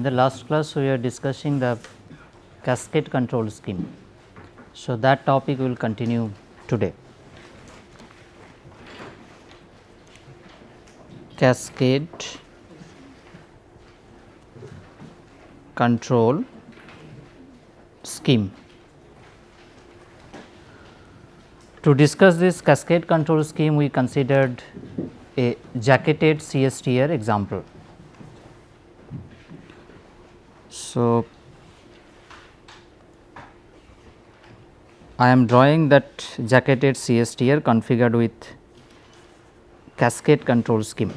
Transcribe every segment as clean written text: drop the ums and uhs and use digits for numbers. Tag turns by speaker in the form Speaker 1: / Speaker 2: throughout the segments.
Speaker 1: the last class we are discussing the cascade control scheme. So, that topic will continue today. Cascade control scheme. To discuss this cascade control scheme, we considered a jacketed CSTR example. So, I am drawing that jacketed CSTR configured with cascade control scheme.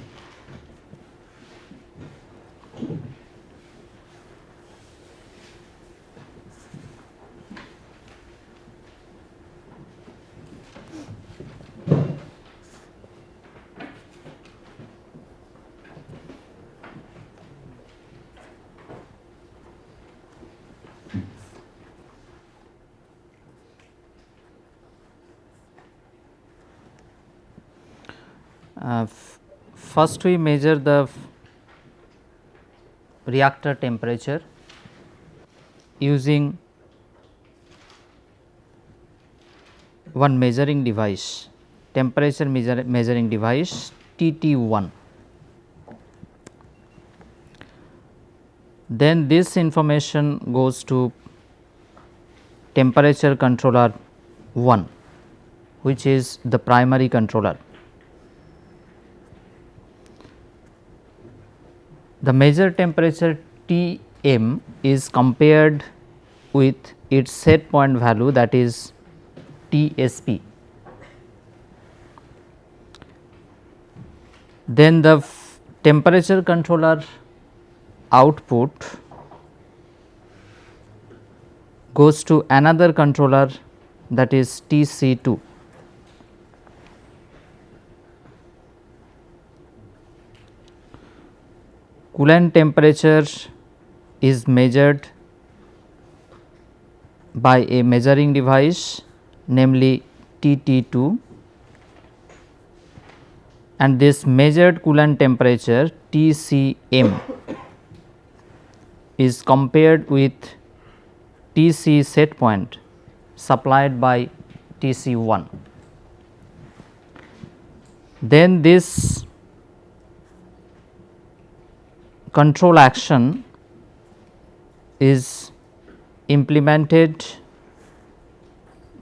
Speaker 1: First we measure the reactor temperature using one measuring device, temperature measuring device TT1. Then this information goes to temperature controller 1, which is the primary controller. The measured temperature Tm is compared with its set point value, that is Tsp. Then the temperature controller output goes to another controller, that is Tc2. Coolant temperature is measured by a measuring device, namely TT2, and this measured coolant temperature Tcm is compared with Tc set point supplied by Tc1. Then this control action is implemented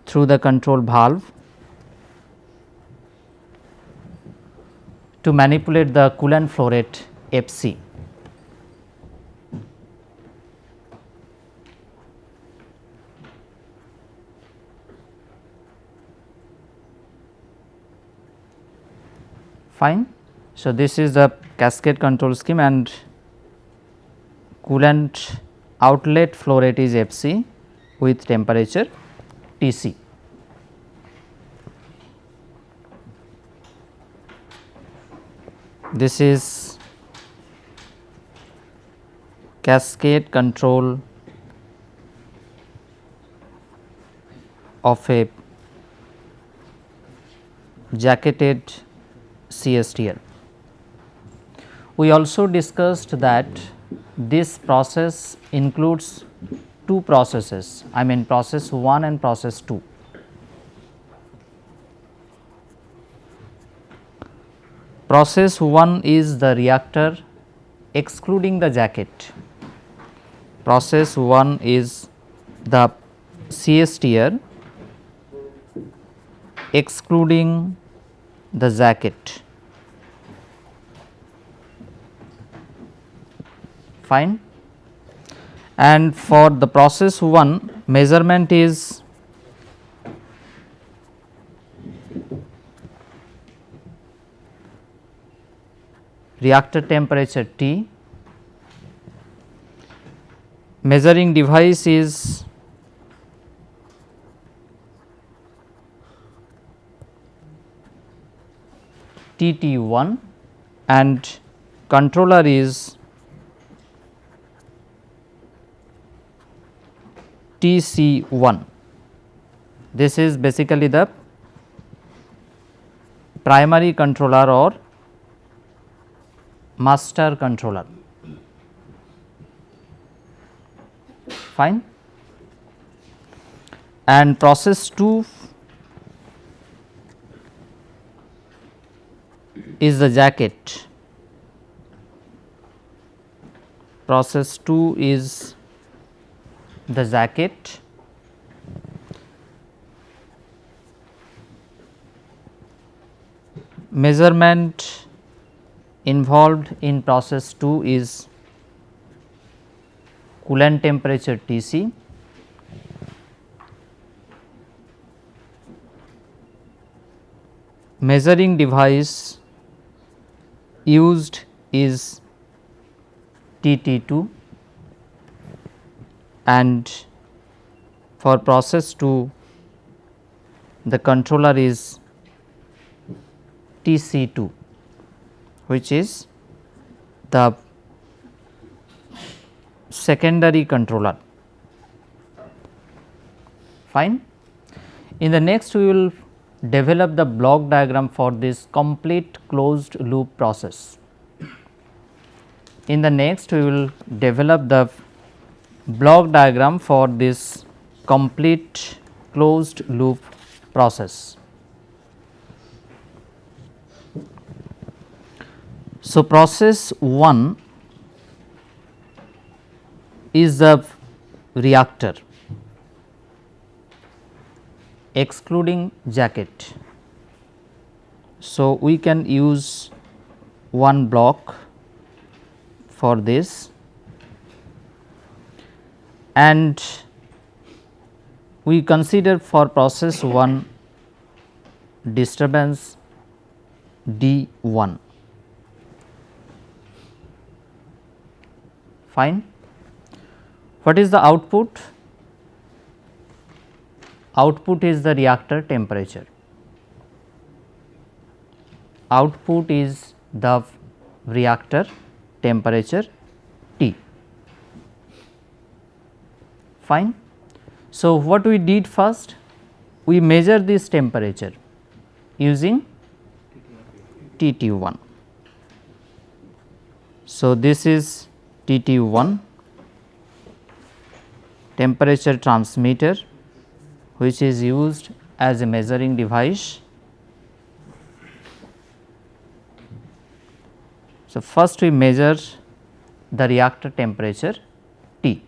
Speaker 1: through the control valve to manipulate the coolant flow rate Fc. Fine. So, this is the cascade control scheme, and coolant outlet flow rate is Fc with temperature Tc. This is cascade control of a jacketed CSTR. We also discussed that this process includes two processes, I mean process 1 and process 2. Process 1 is the reactor excluding the jacket. Process 1 is the CSTR excluding the jacket. Fine. And for the process 1, measurement is reactor temperature T, measuring device is TT1, and controller is Tc1. This is basically the primary controller or master controller. fine, and process 2 is the jacket. Process 2 is the jacket. Measurement involved in process 2 is coolant temperature T c, measuring device used is T T 2, and for process 2 the controller is T C 2, which is the secondary controller, fine. In the next we will develop the block diagram for this complete closed loop process. In the next we will develop the block diagram for this complete closed loop process. So, process 1 is the reactor excluding jacket. So, we can use one block for this, and we consider for process 1 disturbance D 1, fine. What is the output? Output is the reactor temperature. Output is the reactor temperature T, fine. So, what we did first? We measure this temperature using T T 1. So, this is T T 1 temperature transmitter, which is used as a measuring device. So, first we measure the reactor temperature T.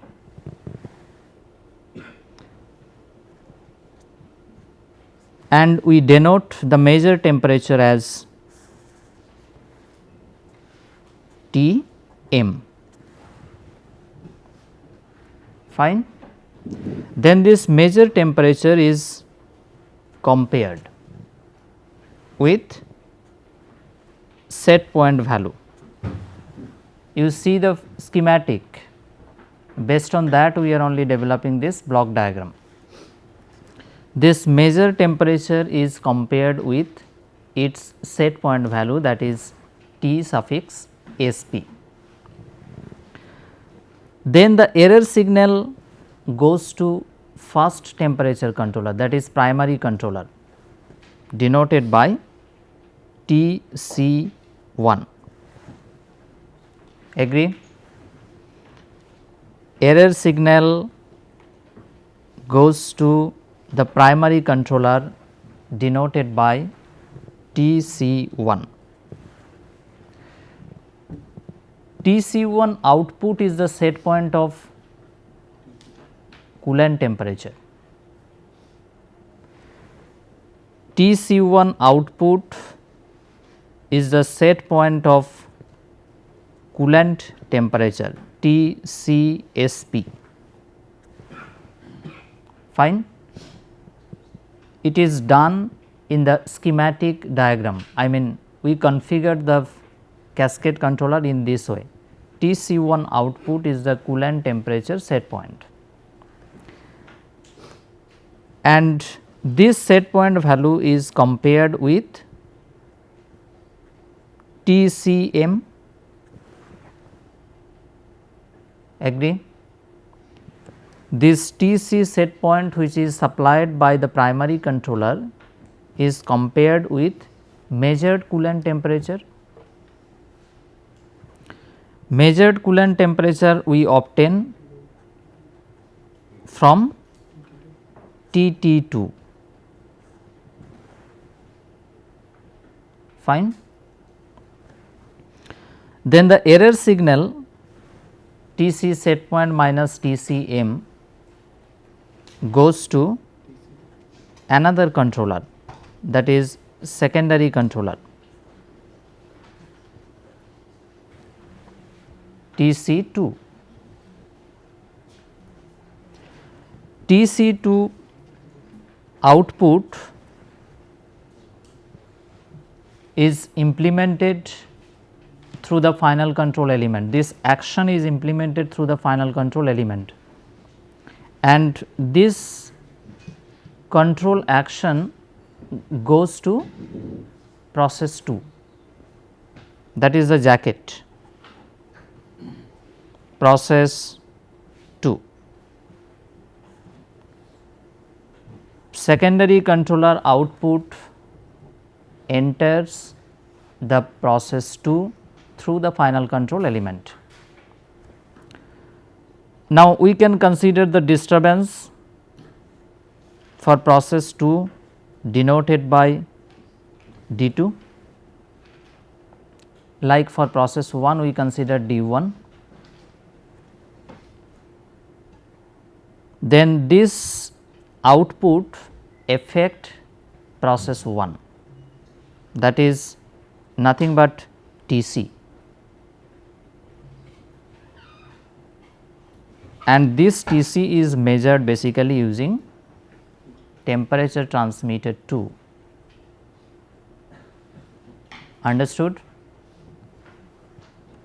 Speaker 1: And we denote the measured temperature as T m, fine. Then this measured temperature is compared with set point value. You see the schematic, based on that we are only developing this block diagram. This measured temperature is compared with its set point value, that is T suffix Sp. Then the error signal goes to first temperature controller, that is primary controller, denoted by T C 1. Agree? Error signal goes to the primary controller, denoted by T C 1. T C 1 output is the set point of coolant temperature. T C 1 output is the set point of coolant temperature T C S P, fine. It is done in the schematic diagram. I mean, we configured the cascade controller in this way. T C 1 output is the coolant temperature set point, and this set point value is compared with T C m. Agree? This T C set point, which is supplied by the primary controller, is compared with measured coolant temperature. Measured coolant temperature we obtain from TT2. Fine. Then the error signal TC set point minus TCM goes to another controller, that is secondary controller TC2. TC2 output is implemented through the final control element. This action is implemented through the final control element, and this control action goes to process 2, that is the jacket, process 2. Secondary controller output enters the process 2 through the final control element. Now, we can consider the disturbance for process 2 denoted by D2, like for process 1 we consider D1. Then this output affect process 1, that is nothing but TC, and this TC is measured basically using temperature transmitted 2. Understood?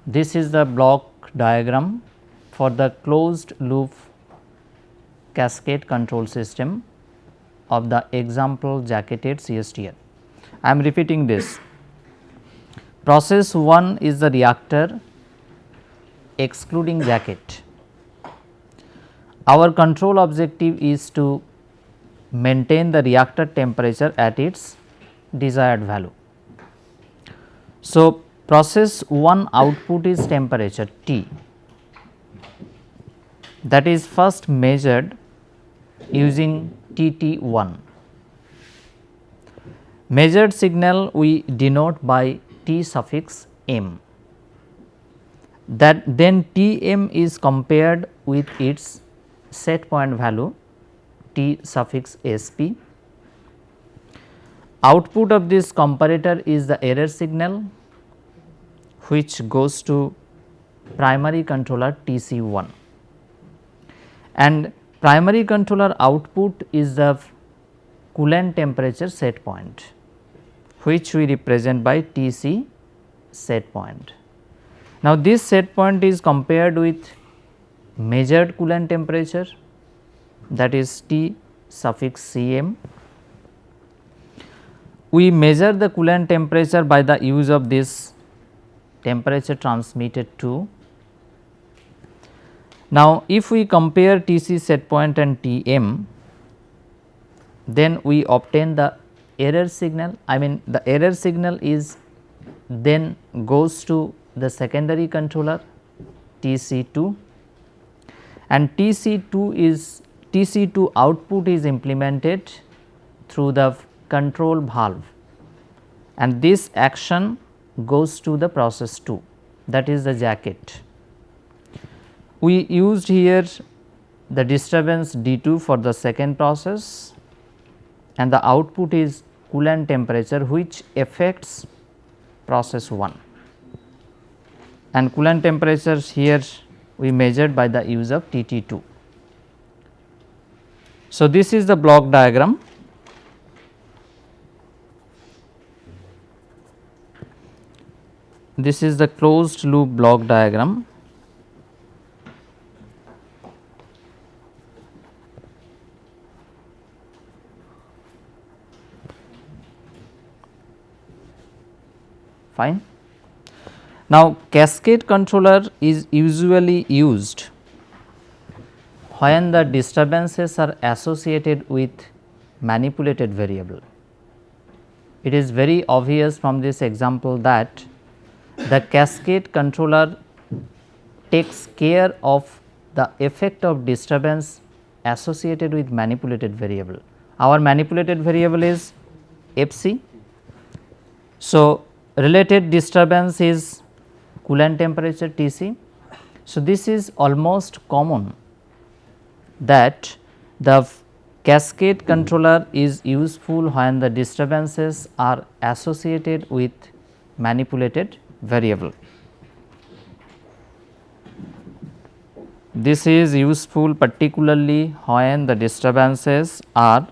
Speaker 1: This is the block diagram for the closed loop cascade control system of the example jacketed CSTL. I am repeating this. Process 1 is the reactor excluding jacket. Our control objective is to maintain the reactor temperature at its desired value. So, process 1 output is temperature T, that is first measured using TT1. Measured signal we denote by T suffix m, that then Tm is compared with its set point value T suffix Sp. Output of this comparator is the error signal which goes to primary controller TC1, and primary controller output is the coolant temperature set point, which we represent by TC set point. Now, this set point is compared with measured coolant temperature, that is T suffix Cm. We measure the coolant temperature by the use of this temperature transmitted 2. Now, if we compare Tc set point and Tm, then we obtain the error signal. I mean the error signal is then goes to the secondary controller Tc2, and Tc2 output is implemented through the control valve, and this action goes to the process 2, that is the jacket. We used here the disturbance D2 for the second process, and the output is coolant temperature which affects process 1, and coolant temperatures here we measured by the use of TT2. So, this is the block diagram. This is the closed loop block diagram. Fine. Now, cascade controller is usually used when the disturbances are associated with manipulated variable. It is very obvious from this example that the cascade controller takes care of the effect of disturbance associated with manipulated variable. Our manipulated variable is Fc. So, related disturbance is coolant temperature Tc. So, this is almost common that the cascade controller is useful when the disturbances are associated with manipulated variable. This is useful particularly when the disturbances are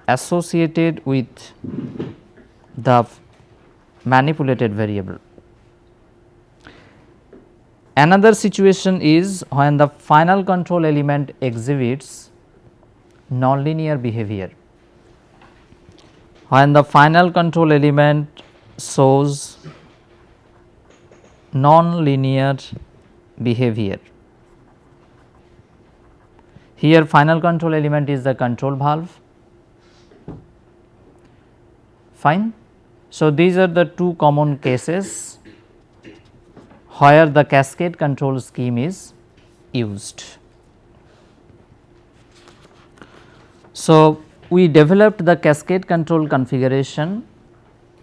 Speaker 1: associated with the manipulated variable. Another situation is when the final control element exhibits nonlinear behavior. When the final control element shows non-linear behavior. Here final control element is the control valve. Fine. So, these are the two common cases where the cascade control scheme is used. So, we developed the cascade control configuration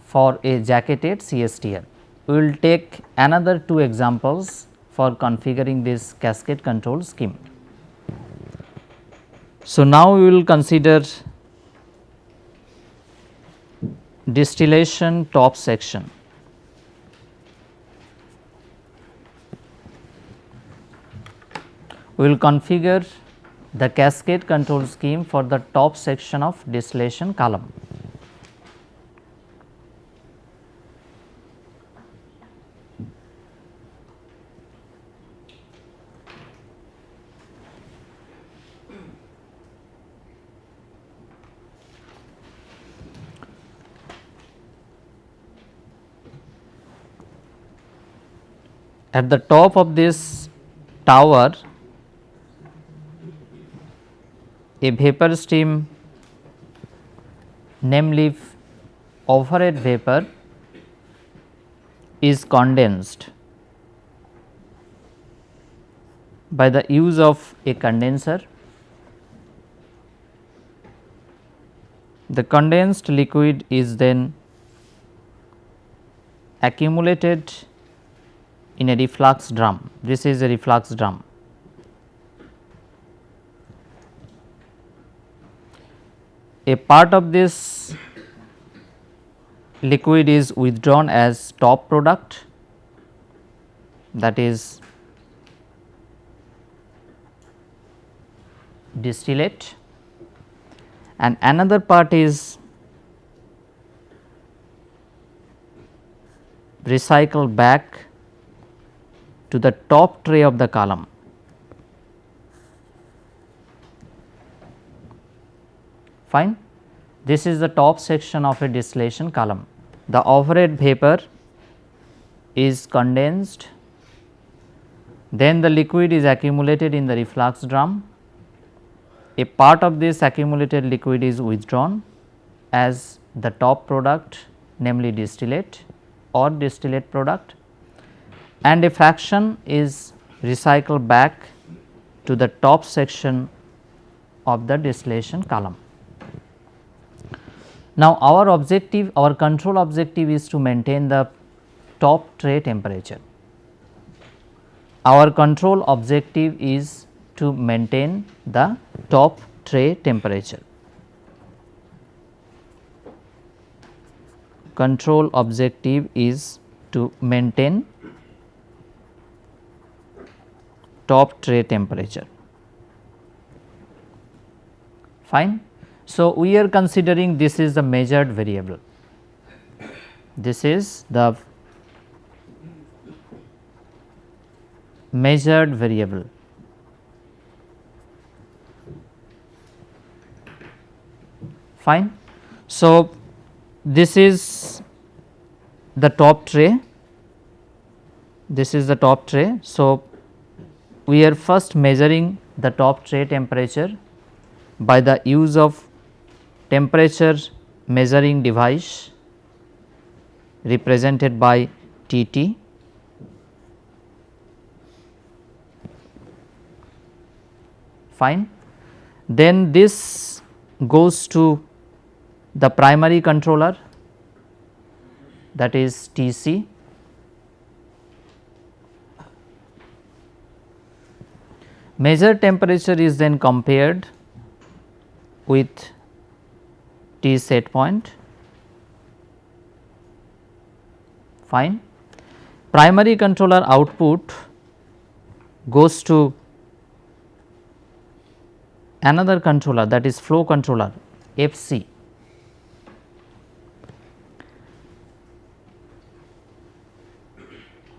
Speaker 1: for a jacketed CSTR. We will take another two examples for configuring this cascade control scheme. So, now we will consider distillation top section. We will configure the cascade control scheme for the top section of distillation column. At the top of this tower, a vapor stream, namely overhead vapor, is condensed by the use of a condenser. The condensed liquid is then accumulated in a reflux drum. This is a reflux drum. A part of this liquid is withdrawn as top product, that is distillate, and another part is recycled back to the top tray of the column. Fine. This is the top section of a distillation column. The overhead vapor is condensed, then the liquid is accumulated in the reflux drum. A part of this accumulated liquid is withdrawn as the top product, namely distillate or distillate product, and a fraction is recycled back to the top section of the distillation column. Now, our control objective is to maintain the top tray temperature. Our control objective is to maintain the top tray temperature. Control objective is to maintain top tray temperature. Fine. So, we are considering this is the measured variable. This is the measured variable. Fine. So, this is the top tray, this is the top tray. So, we are first measuring the top tray temperature by the use of temperature measuring device represented by TT. fine. Then this goes to the primary controller, that is Tc. Measured temperature is then compared with T set point, fine. Primary controller output goes to another controller, that is flow controller Fc.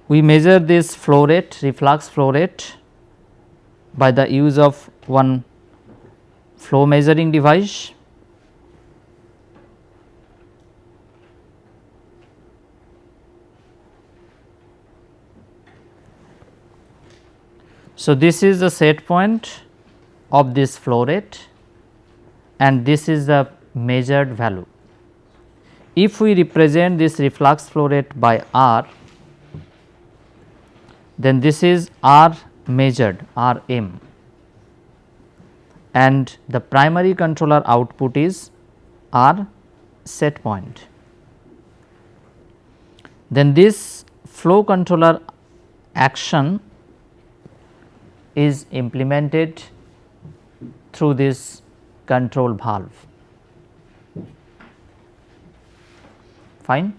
Speaker 1: We measure this flow rate, reflux flow rate, by the use of one flow measuring device. So, this is the set point of this flow rate and this is the measured value. If we represent this reflux flow rate by R, then this is R measured, Rm, and the primary controller output is R set point. Then this flow controller action is implemented through this control valve, fine.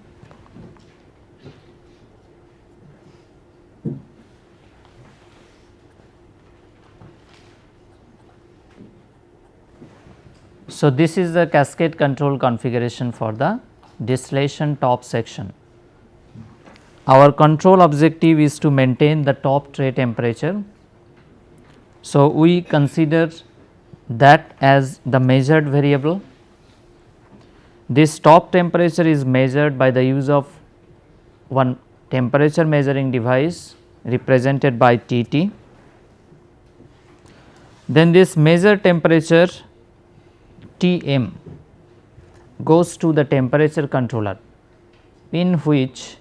Speaker 1: So, this is the cascade control configuration for the distillation top section. Our control objective is to maintain the top tray temperature. So, we consider that as the measured variable. This top temperature is measured by the use of one temperature measuring device represented by Tt. Then this measured temperature Tm goes to the temperature controller, in which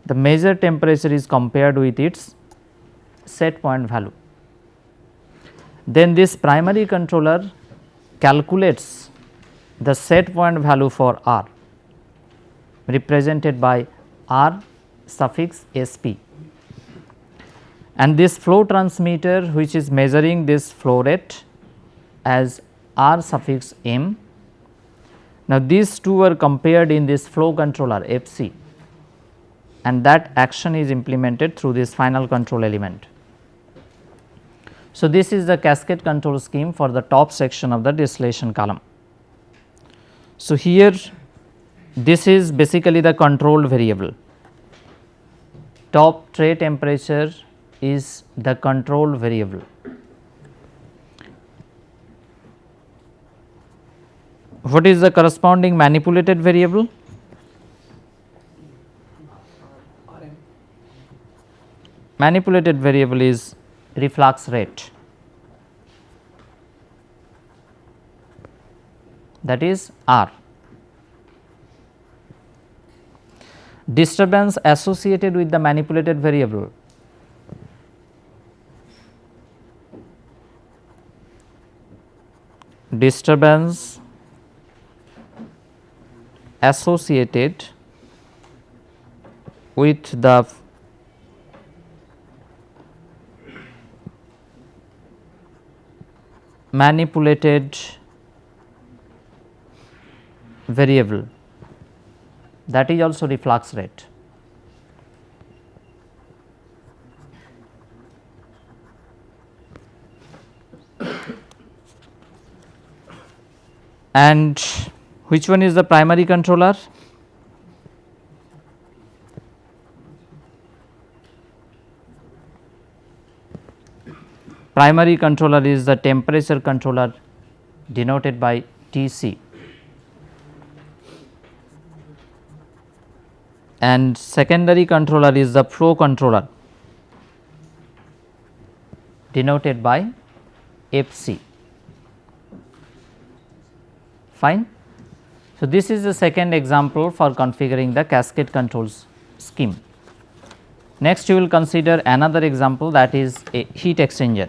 Speaker 1: the measured temperature is compared with its set point value. Then this primary controller calculates the set point value for R, represented by R suffix Sp, and this flow transmitter which is measuring this flow rate as R suffix m. Now, these two are compared in this flow controller Fc, and that action is implemented through this final control element. So, this is the cascade control scheme for the top section of the distillation column. So, here this is basically the controlled variable. Top tray temperature is the controlled variable. What is the corresponding manipulated variable? Manipulated variable is reflux rate, that is R. Disturbance associated with the manipulated variable. Disturbance associated with the manipulated variable, that is also reflux rate. And which one is the primary controller? Primary controller is the temperature controller denoted by Tc, and secondary controller is the flow controller denoted by Fc, fine. So, this is the second example for configuring the cascade controls scheme. Next, you will consider another example, that is a heat exchanger.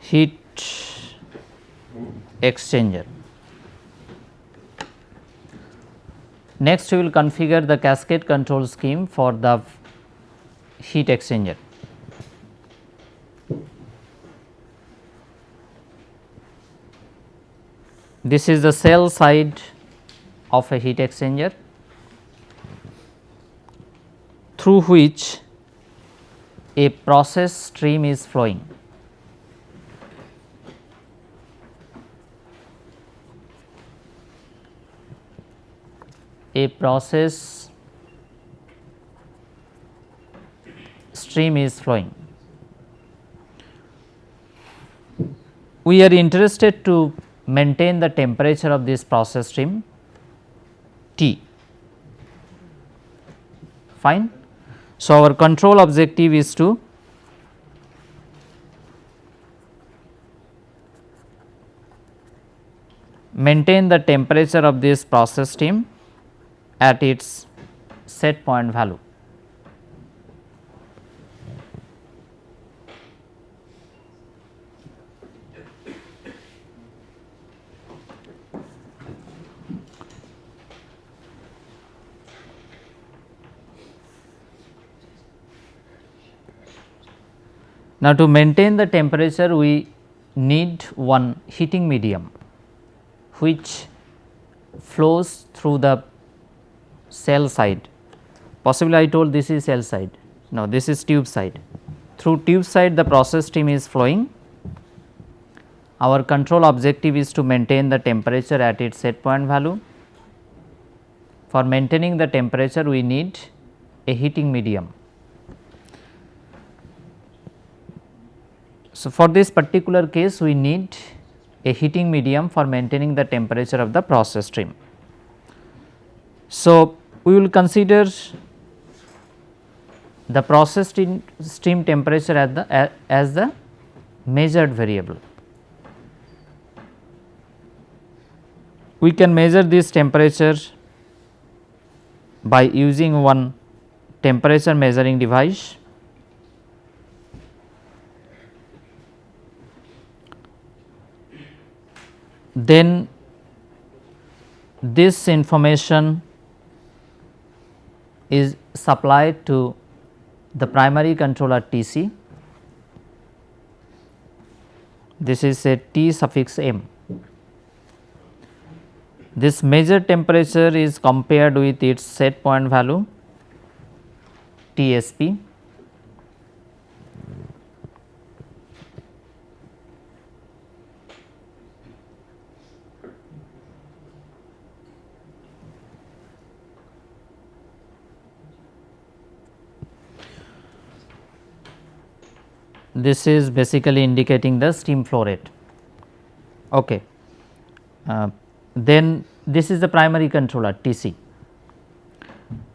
Speaker 1: heat exchanger. Next, we will configure the cascade control scheme for the heat exchanger. This is the cell side of a heat exchanger through which a process stream is flowing. A process stream is flowing. We are interested to maintain the temperature of this process stream T. Fine. So, our control objective is to maintain the temperature of this process stream at its set point value. Now, to maintain the temperature, we need one heating medium which flows through the cell side. Possibly I told this is cell side, no, this is tube side. Through tube side the process stream is flowing. Our control objective is to maintain the temperature at its set point value. For maintaining the temperature, we need a heating medium. So, for this particular case, we need a heating medium for maintaining the temperature of the process stream. So, we will consider the process stream temperature as the measured variable. We can measure this temperature by using one temperature measuring device. Then this information is supplied to the primary controller TC. This is a T suffix m. This measured temperature is compared with its set point value TSP. This is basically indicating the steam flow rate. Okay. Then this is the primary controller TC.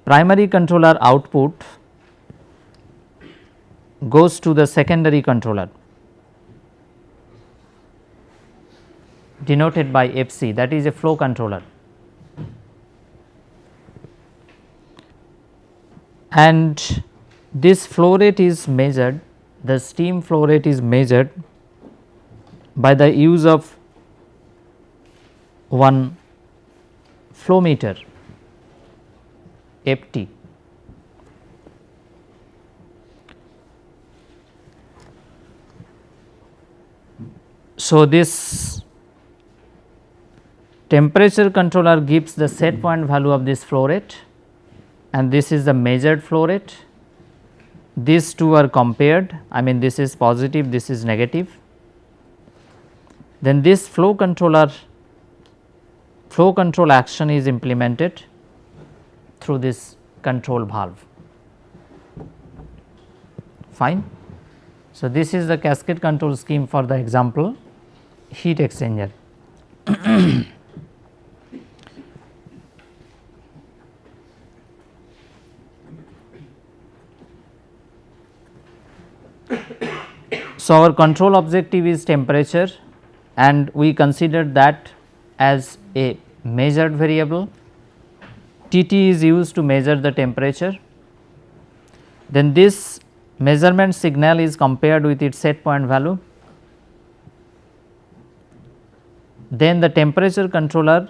Speaker 1: Primary controller output goes to the secondary controller denoted by FC, that is a flow controller, and this flow rate is measured, the steam flow rate is measured by the use of one flow meter FT. So, this temperature controller gives the set point value of this flow rate, and this is the measured flow rate. These two are compared, I mean this is positive, this is negative. Then this flow control action is implemented through this control valve. Fine. So, this is the cascade control scheme for the example heat exchanger. So, our control objective is temperature, and we consider that as a measured variable. TT is used to measure the temperature. Then this measurement signal is compared with its set point value. then the temperature controller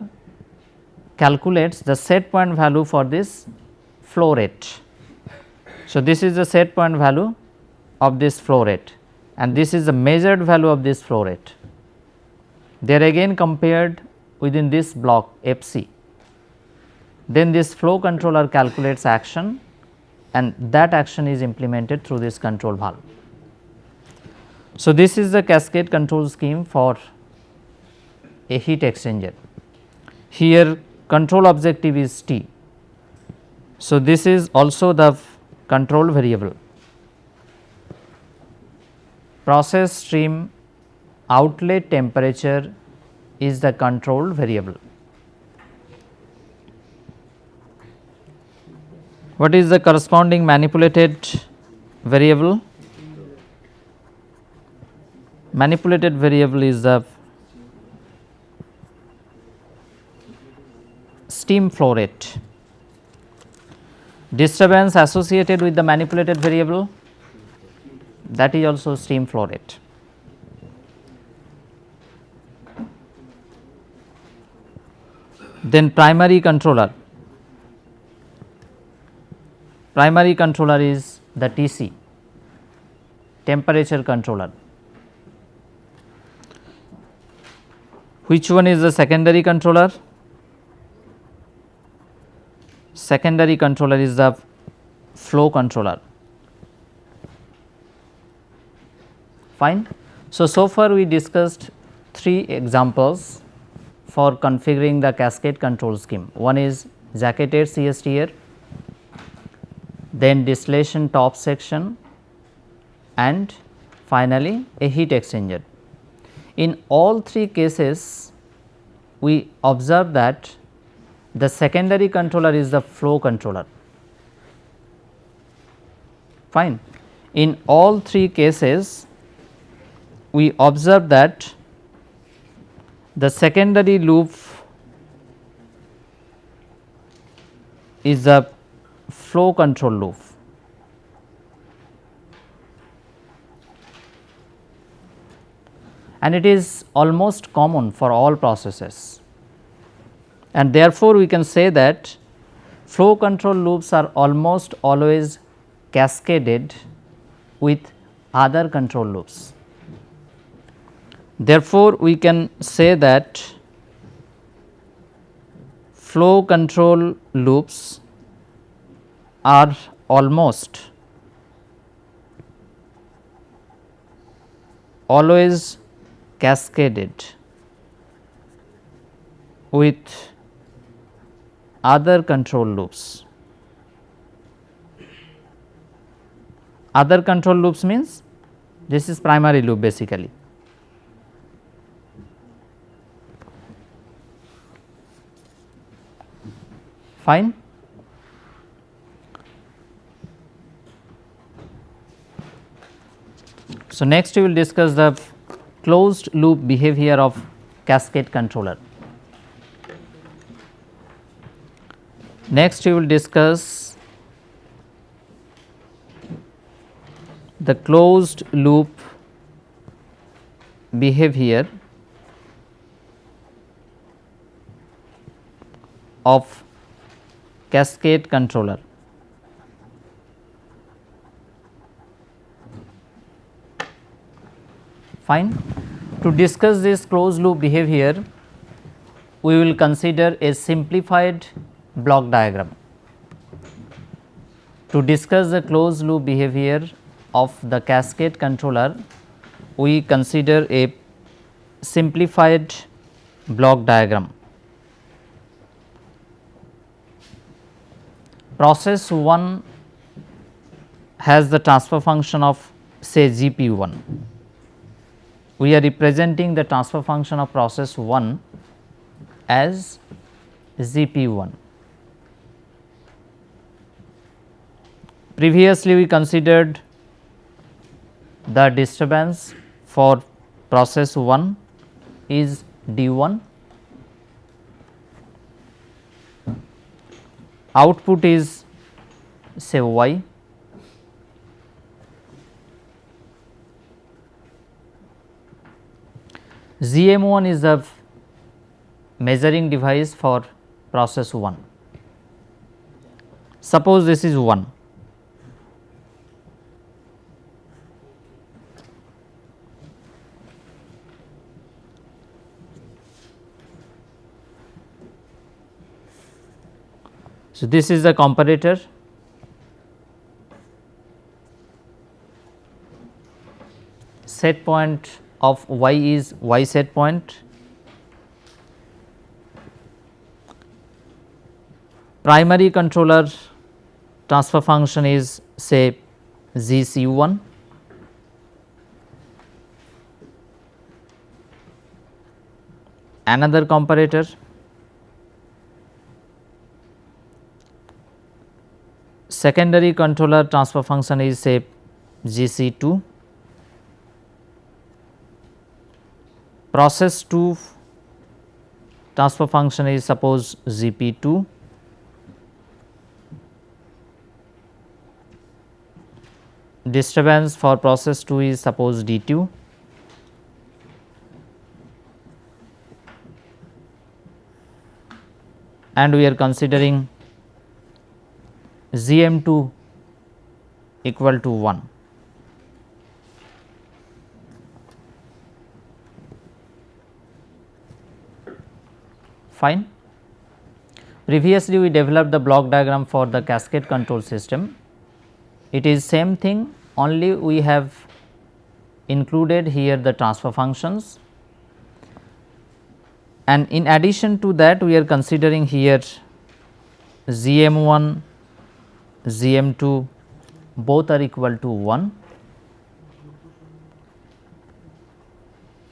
Speaker 1: calculates the set point value for this flow rate. So, this is the set point value of this flow rate and this is the measured value of this flow rate. They are again compared within this block Fc. Then this flow controller calculates action and that action is implemented through this control valve. So, this is the cascade control scheme for a heat exchanger. Here control objective is T. So, this is also the control variable. Process stream outlet temperature is the control variable. What is the corresponding manipulated variable? Manipulated variable is the steam flow rate. Disturbance associated with the manipulated variable, that is also steam flow rate. Then primary controller. Primary controller is the TC, temperature controller. Which one is the secondary controller? Secondary controller is the flow controller. Fine. So far we discussed 3 examples for configuring the cascade control scheme. One is jacketed CSTR, then distillation top section and finally a heat exchanger. In all 3 cases we observe that the secondary controller is the flow controller. Fine. In all 3 cases we observe that the secondary loop is the flow control loop. And it is almost common for all processes, and therefore, we can say that flow control loops are almost always cascaded with other control loops. Therefore, we can say that flow control loops are almost always cascaded with other control loops. Other control loops means this is primary loop basically. Fine. So, next we will discuss the closed loop behavior of cascade controller. Next we will discuss the closed loop behavior of cascade controller. Fine. To discuss this closed loop behavior, we will consider a simplified block diagram. To discuss the closed loop behavior of the cascade controller, we consider a simplified block diagram. Process 1 has the transfer function of say GP1. We are representing the transfer function of process 1 as GP1. Previously we considered the disturbance for process 1 is D1, output is say Y, GM1 is the measuring device for process 1. Suppose this is 1. So, this is the comparator, set point of y is y set point, primary controller transfer function is say GC1, another comparator, secondary controller transfer function is say GC2, process 2 transfer function is suppose GP2, disturbance for process 2 is suppose D2, and we are considering GM2 equal to 1. Fine. Previously we developed the block diagram for the cascade control system. It is same thing, only we have included here the transfer functions, and in addition to that we are considering here GM1, GM2 both are equal to 1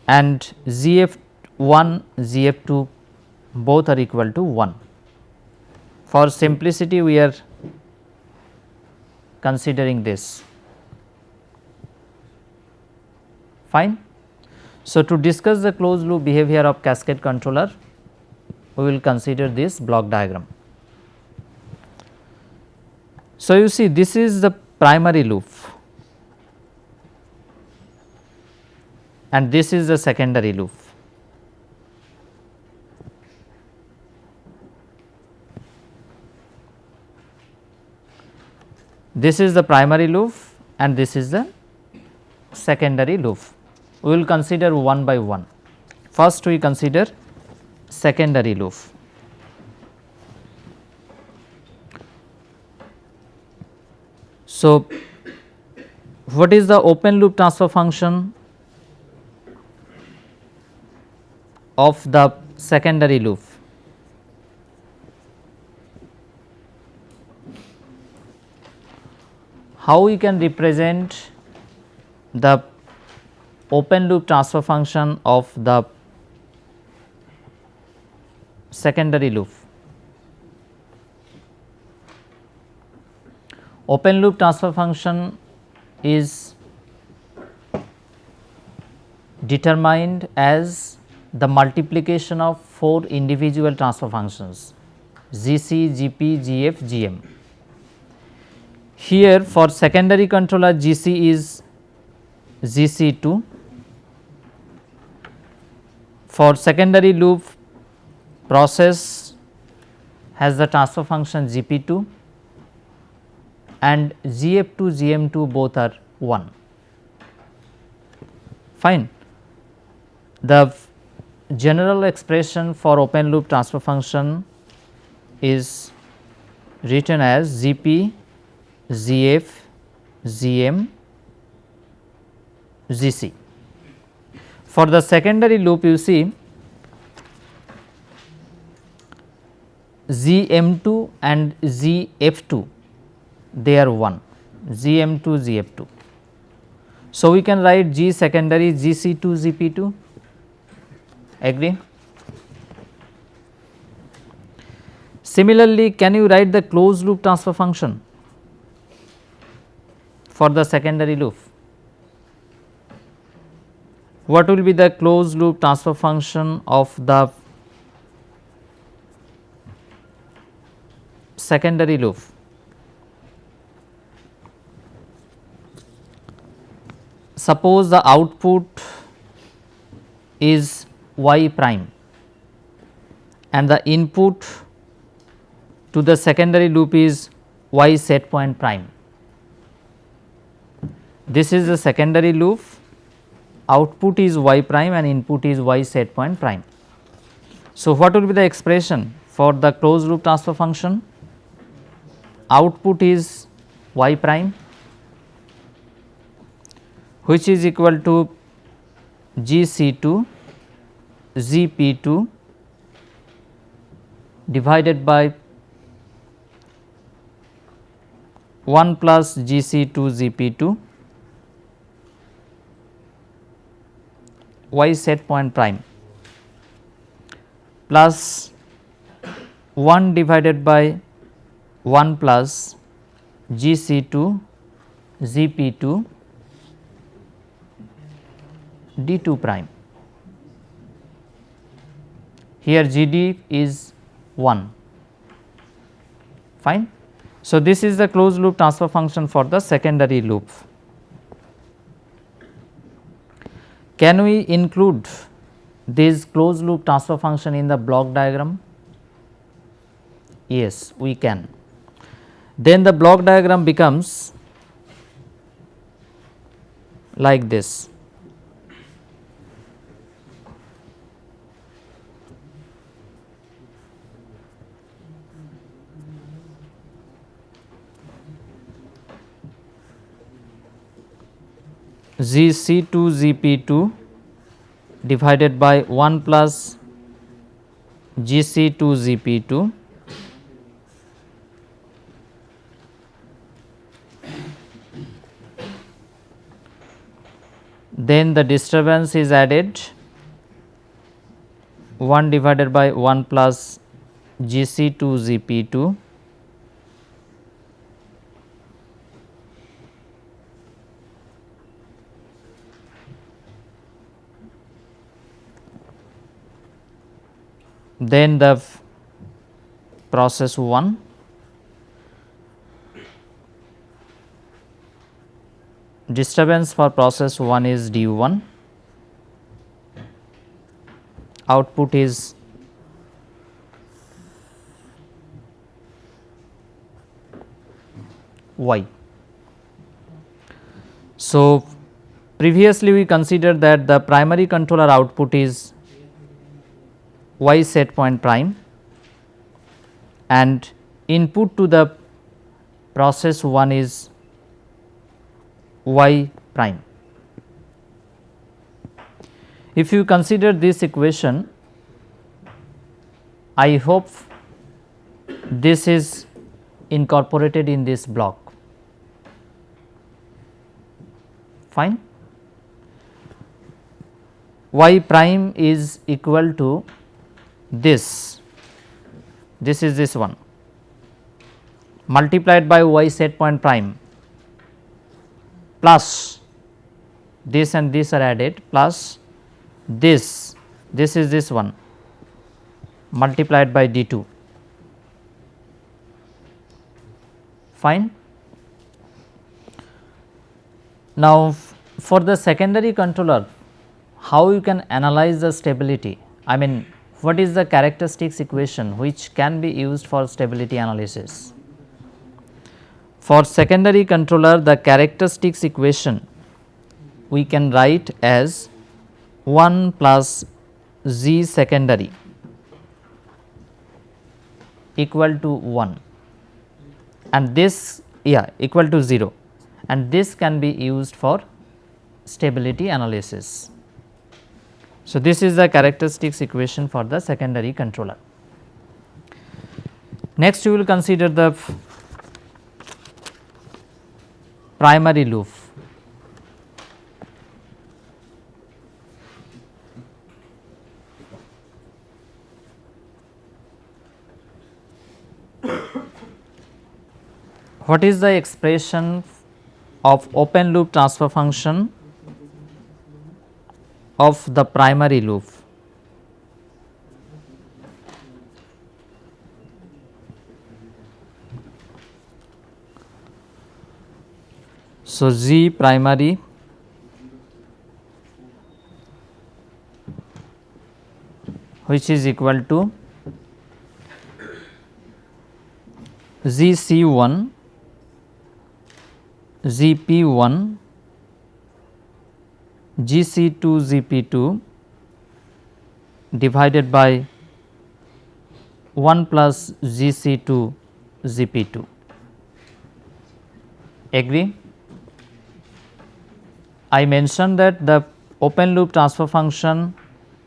Speaker 1: and GF1, GF2 both are equal to 1. For simplicity we are considering this. Fine. So, to discuss the closed loop behavior of cascade controller, we will consider this block diagram. So, you see this is the primary loop and this is the secondary loop. This is the primary loop and this is the secondary loop. We will consider one by one. First we consider secondary loop. So, what is the open loop transfer function of the secondary loop? How we can represent the open loop transfer function of the secondary loop? Open loop transfer function is determined as the multiplication of 4 individual transfer functions GC, GP, GF, GM. Here for secondary controller GC is GC2, for secondary loop process has the transfer function GP2 and GF2, GM2 both are 1. Fine. The general expression for open loop transfer function is written as GP, GF, GM, GC. For the secondary loop you see GM2 and GF2 they are 1, GM2, GF2. So, we can write G secondary GC2, GP2, agree. Similarly, can you write the closed loop transfer function for the secondary loop? What will be the closed loop transfer function of the secondary loop? Suppose the output is y prime and the input to the secondary loop is y set point prime. This is the secondary loop, output is y prime and input is y set point prime. So, what will be the expression for the closed loop transfer function? Output is y prime, which is equal to GC2 ZP2 divided by 1 plus GC2 ZP2 y set point prime plus 1 divided by 1 plus GC2 ZP2 D2 prime. Here GD is 1, fine. So, this is the closed loop transfer function for the secondary loop. Can we include this closed loop transfer function in the block diagram? Yes, we can. Then the block diagram becomes like this. GC2 ZP2 divided by 1 plus GC2 ZP2 then the disturbance is added 1 divided by 1 plus GC2 ZP2 then the process 1 disturbance for process 1 is D1, output is Y. So, previously we considered that the primary controller output is y set point prime and input to the process 1 is y prime. If you consider this equation, I hope this is incorporated in this block, fine. Y prime is equal to this is this one multiplied by y set point prime plus this and this are added plus this is this one multiplied by D2, fine. Now, for the secondary controller, how you can analyze the stability? I mean, what is the characteristics equation which can be used for stability analysis? For secondary controller, the characteristics equation we can write as 1 plus Z secondary equal to 1 and this equal to 0, and this can be used for stability analysis. So, this is the characteristics equation for the secondary controller. Next, we will consider the primary loop. What is the expression of open loop transfer function of the primary loop? So, Z primary which is equal to GC1, GP1, GC2, GP2 divided by 1 plus GC2, GP2. Agree? I mentioned that the open loop transfer function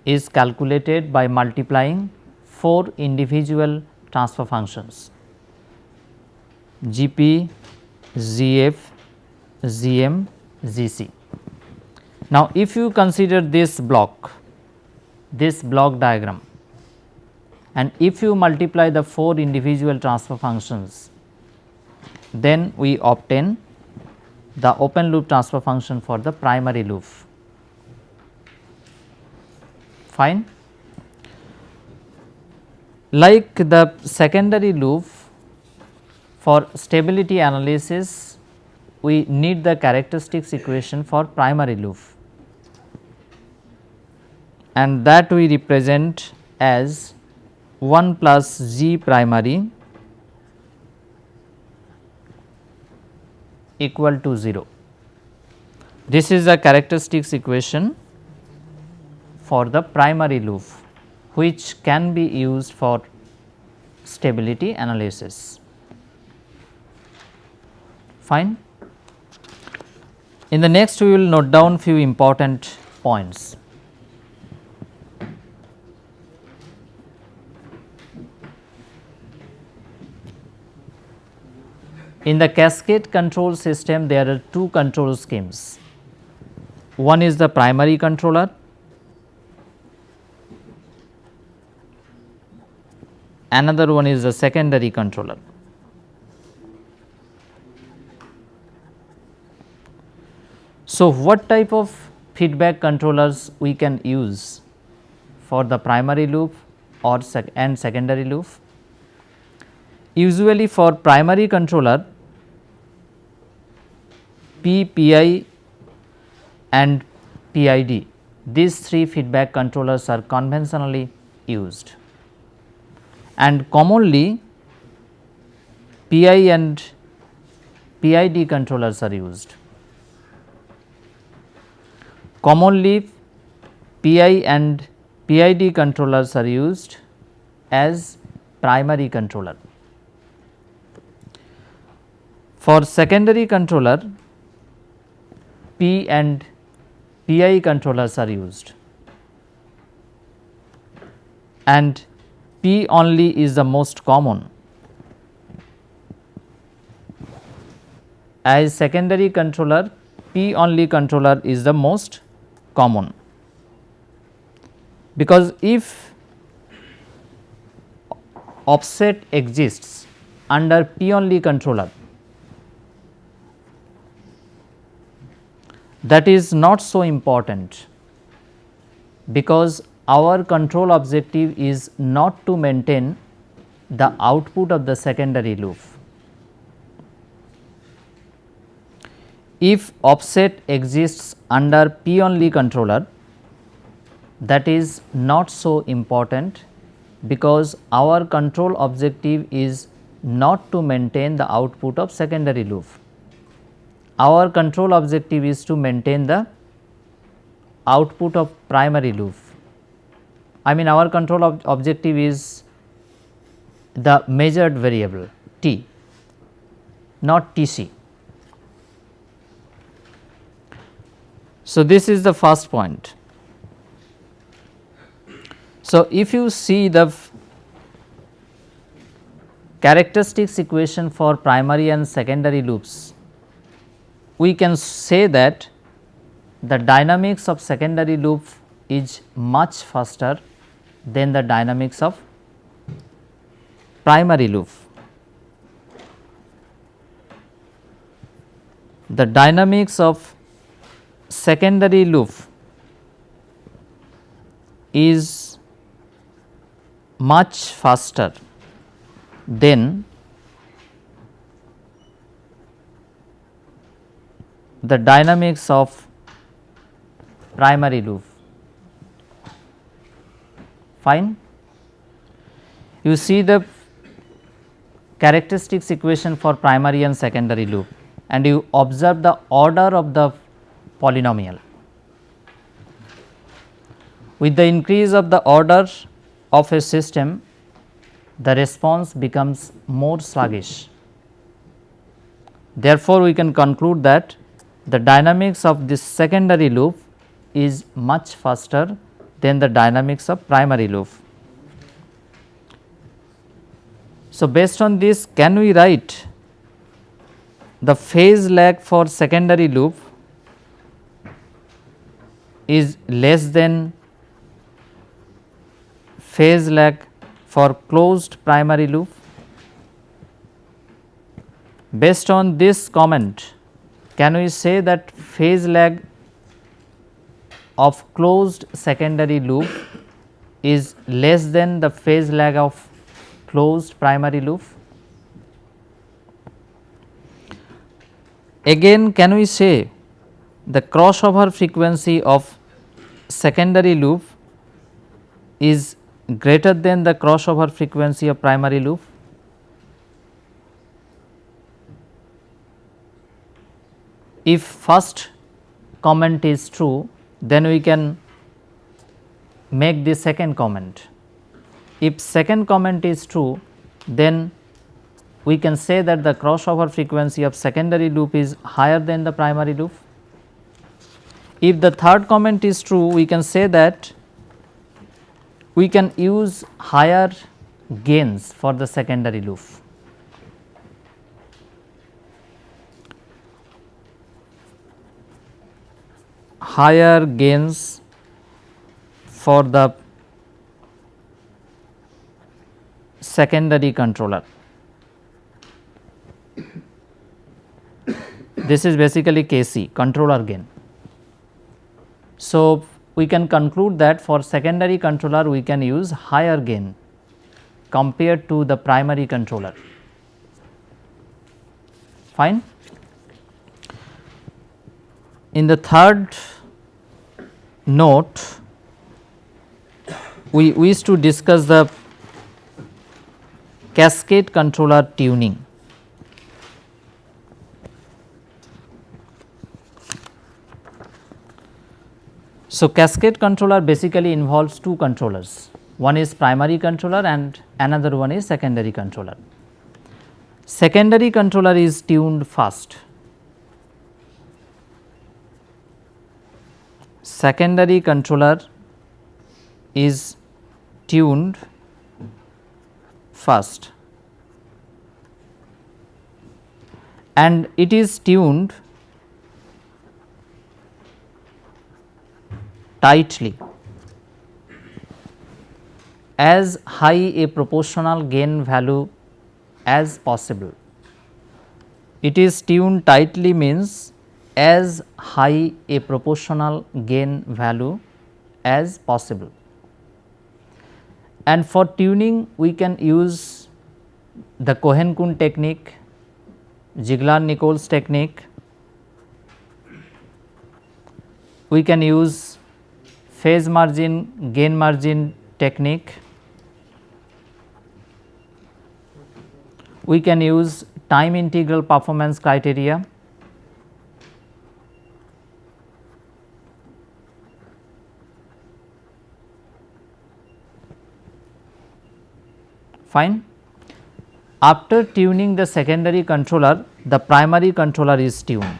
Speaker 1: is calculated by multiplying 4 individual transfer functions GP, GF, GM, GC. Now, if you consider this block diagram, and if you multiply the 4 individual transfer functions, then we obtain the open loop transfer function for the primary loop. Fine. Like the secondary loop, for stability analysis we need the characteristics equation for primary loop, and that we represent as 1 plus G primary equal to 0. This is the characteristics equation for the primary loop, which can be used for stability analysis. Fine. In the next we will note down few important points. In the cascade control system, there are two control schemes. One is the primary controller, another one is the secondary controller. So, what type of feedback controllers we can use for the primary loop or secondary loop? Usually for primary controller, P, PI and PID, these three feedback controllers are conventionally used, and commonly PI and PID controllers are used. Commonly PI and PID controllers are used as primary controller. For secondary controller, P and PI controllers are used, and P only is the most common. As secondary controller, P only controller is the most common, because if offset exists under P only controller, that is not so important, because our control objective is not to maintain the output of the secondary loop. If offset exists under P only controller, that is not so important, because our control objective is not to maintain the output of secondary loop. Our control objective is to maintain the output of primary loop. I mean, our control objective is the measured variable T, not TC. So, this is the first point. So, if you see the characteristics equation for primary and secondary loops, we can say that the dynamics of secondary loop is much faster than the dynamics of primary loop. The dynamics of secondary loop is much faster than the dynamics of primary loop. Fine. You see the characteristics equation for primary and secondary loop and you observe the order of the polynomial. With the increase of the order of a system, the response becomes more sluggish. Therefore, we can conclude that the dynamics of this secondary loop is much faster than the dynamics of primary loop. So, based on this, can we write the phase lag for secondary loop is less than phase lag for closed primary loop? Based on this comment, can we say that phase lag of closed secondary loop is less than the phase lag of closed primary loop? Again, can we say the crossover frequency of secondary loop is greater than the crossover frequency of primary loop? If first comment is true, then we can make the second comment. If second comment is true, then we can say that the crossover frequency of secondary loop is higher than the primary loop. If the third comment is true, we can say that we can use higher gains for the secondary loop. Higher gains for the secondary controller. This is basically KC, controller gain. So, we can conclude that for secondary controller we can use higher gain compared to the primary controller. Fine. In the third note, we wish to discuss the cascade controller tuning. So, cascade controller basically involves two controllers, one is primary controller and another one is secondary controller. Secondary controller is tuned fast. Secondary controller is tuned fast and it is tuned tightly as high a proportional gain value as possible. It is tuned tightly means as high a proportional gain value as possible. And for tuning we can use the Cohen-Kuhn technique, Ziegler-Nichols technique, we can use phase margin, gain margin technique, we can use time integral performance criteria, fine. After tuning the secondary controller, the primary controller is tuned.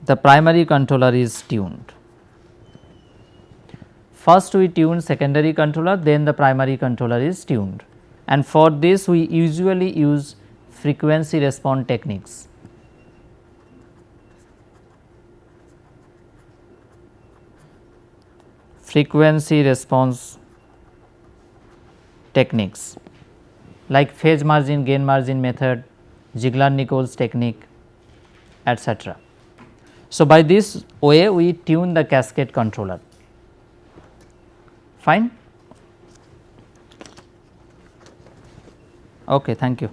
Speaker 1: The primary controller is tuned. First we tune secondary controller, then the primary controller is tuned, and for this we usually use frequency response techniques. Frequency response techniques like phase margin, gain margin method, Ziegler-Nichols technique, etc. So, by this way we tune the cascade controller. Fine. Okay, thank you.